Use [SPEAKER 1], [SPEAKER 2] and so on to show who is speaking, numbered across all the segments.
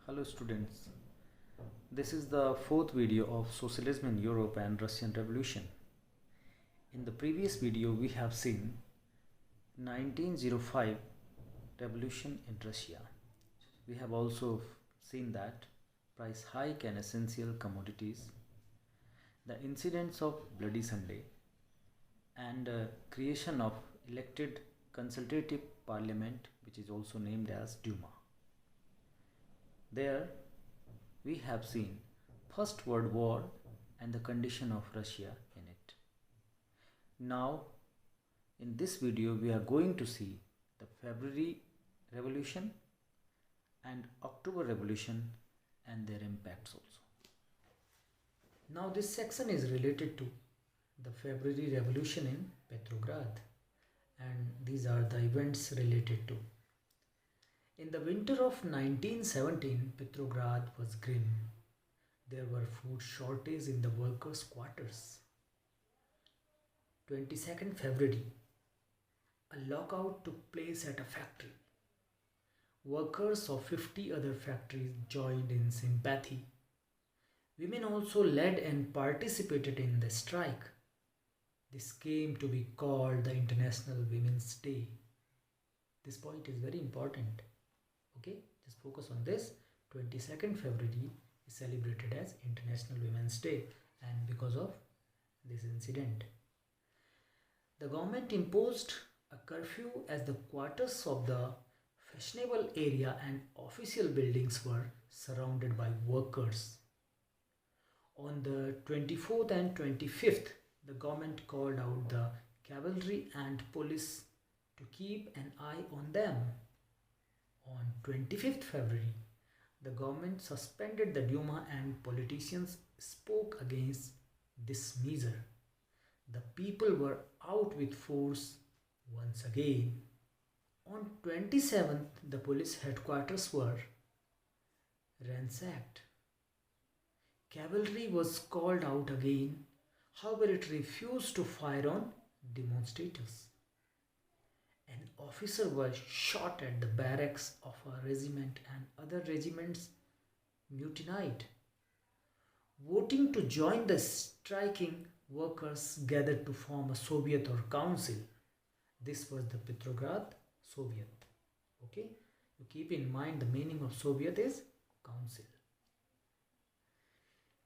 [SPEAKER 1] Hello students, this is the fourth video of Socialism in Europe and Russian Revolution. In the previous video we have seen 1905 revolution in Russia. We have also seen that price hike and essential commodities, the incidents of Bloody Sunday and creation of elected consultative parliament, which is also named as Duma. There we have seen First World War and the condition of Russia in it. Now in this video we are going to see the February Revolution and October Revolution and their impacts also. Now this section is related to the February Revolution in Petrograd, and these are the events related to. In the winter of 1917, Petrograd was grim. There were food shortages in the workers' quarters. 22nd February, a lockout took place at a factory. Workers of 50 other factories joined in sympathy. Women also led and participated in the strike. This came to be called the International Women's Day. This point is very important. Okay, just focus on this. 22nd February is celebrated as International Women's Day, and because of this incident, the government imposed a curfew as the quarters of the fashionable area and official buildings were surrounded by workers. On the 24th and 25th, the government called out the cavalry and police to keep an eye on them. On 25th February, the government suspended the Duma and politicians spoke against this measure. The people were out with force once again. On 27th, the police headquarters were ransacked. Cavalry was called out again, however it refused to fire on demonstrators. An officer was shot at the barracks of a regiment and other regiments mutinied. Voting to join the striking workers gathered to form a Soviet or council. This was the Petrograd Soviet. Okay, you keep in mind the meaning of Soviet is council.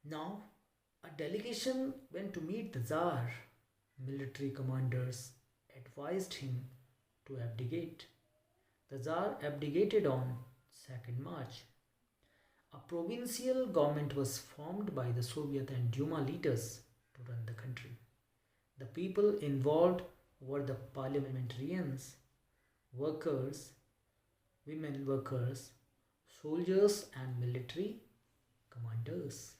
[SPEAKER 1] Now a delegation went to meet the Tsar. Military commanders advised him to abdicate. The Tsar abdicated on 2nd March. A provincial government was formed by the Soviet and Duma leaders to run the country. The people involved were the parliamentarians, workers, women workers, soldiers and military commanders.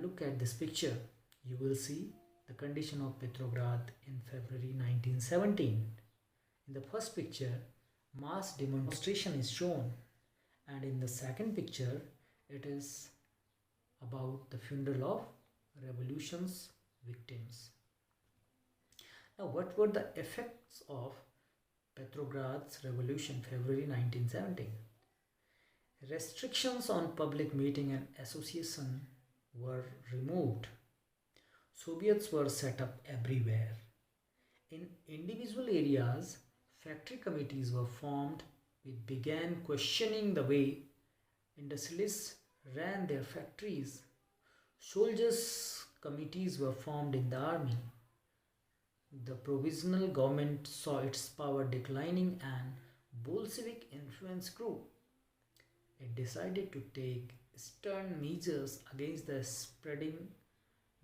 [SPEAKER 1] Look at this picture. You will see the condition of Petrograd in February 1917. In the first picture, mass demonstration is shown, and in the second picture, it is about the funeral of revolution's victims. Now, what were the effects of Petrograd's revolution, February 1917? Restrictions on public meeting and association were removed. Soviets were set up everywhere. In individual areas, factory committees were formed which began questioning the way industrialists ran their factories. Soldiers' committees were formed in the army. The provisional government saw its power declining and Bolshevik influence grew. It decided to take stern measures against the spreading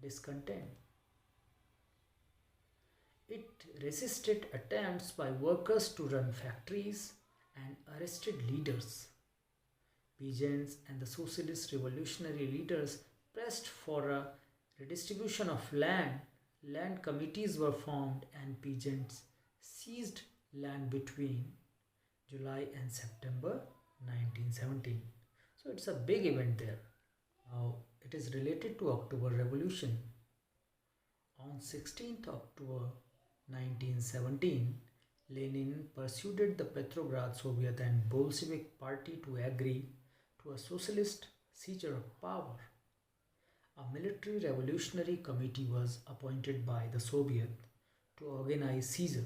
[SPEAKER 1] discontent. It resisted attempts by workers to run factories and arrested leaders. Peasants and the socialist revolutionary leaders pressed for a redistribution of land. Land committees were formed and peasants seized land between July and September 1917. So it's a big event there. Now it is related to October Revolution. On 16th October 1917, Lenin persuaded the Petrograd Soviet and Bolshevik party to agree to a socialist seizure of power. A military revolutionary committee was appointed by the Soviet to organize seizure.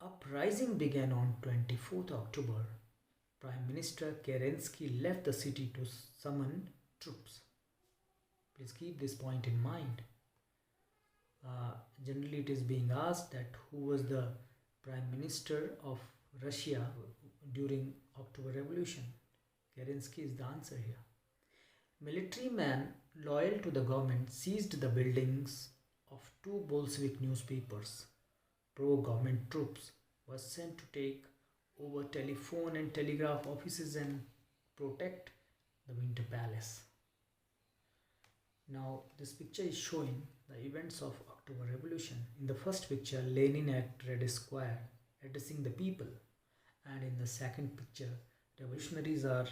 [SPEAKER 1] Uprising began on 24th October. Prime Minister Kerensky left the city to summon troops. Please keep this point in mind. Generally, it is being asked that who was the Prime Minister of Russia during October Revolution. Kerensky is the answer here. Military men loyal to the government seized the buildings of two Bolshevik newspapers. Pro-government troops were sent to take over telephone and telegraph offices and protect the Winter Palace. Now this picture is showing the events of October Revolution. In the first picture, Lenin at Red Square addressing the people, and in the second picture, revolutionaries are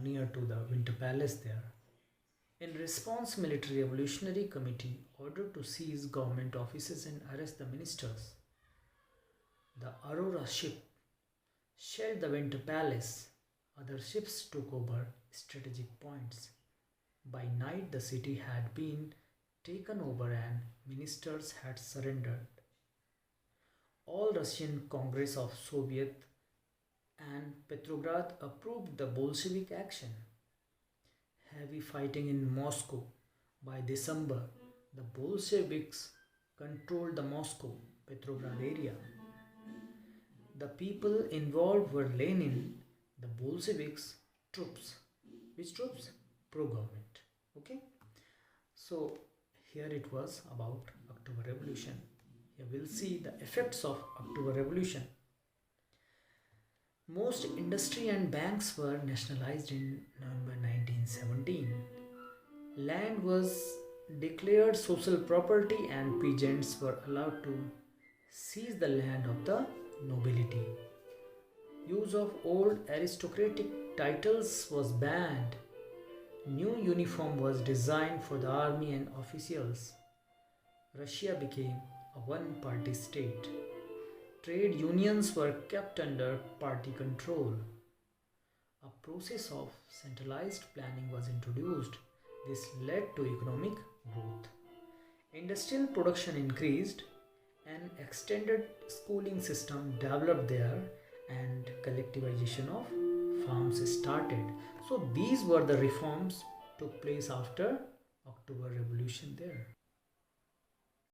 [SPEAKER 1] near to the Winter Palace there. In response, Military Revolutionary Committee ordered to seize government offices and arrest the ministers. The Aurora ship shelled the Winter Palace. Other ships took over strategic points. By night, the city had been taken over and ministers had surrendered. All Russian Congress of Soviet and Petrograd approved the Bolshevik action. Heavy fighting in Moscow. By December, the Bolsheviks controlled the Moscow-Petrograd area. The people involved were Lenin, the Bolsheviks, troops. Which troops? Pro-government. Okay. So here it was about October Revolution. Here we'll see the effects of October Revolution. Most industry and banks were nationalized in November 1917. Land was declared social property and peasants were allowed to seize the land of the nobility. Use of old aristocratic titles was banned. New uniform was designed for the army and officials. Russia became a one-party state. Trade unions were kept under party control. A process of centralized planning was introduced. This led to economic growth. Industrial production increased. An extended schooling system developed there and collectivization of farms started. So these were the reforms took place after October Revolution there.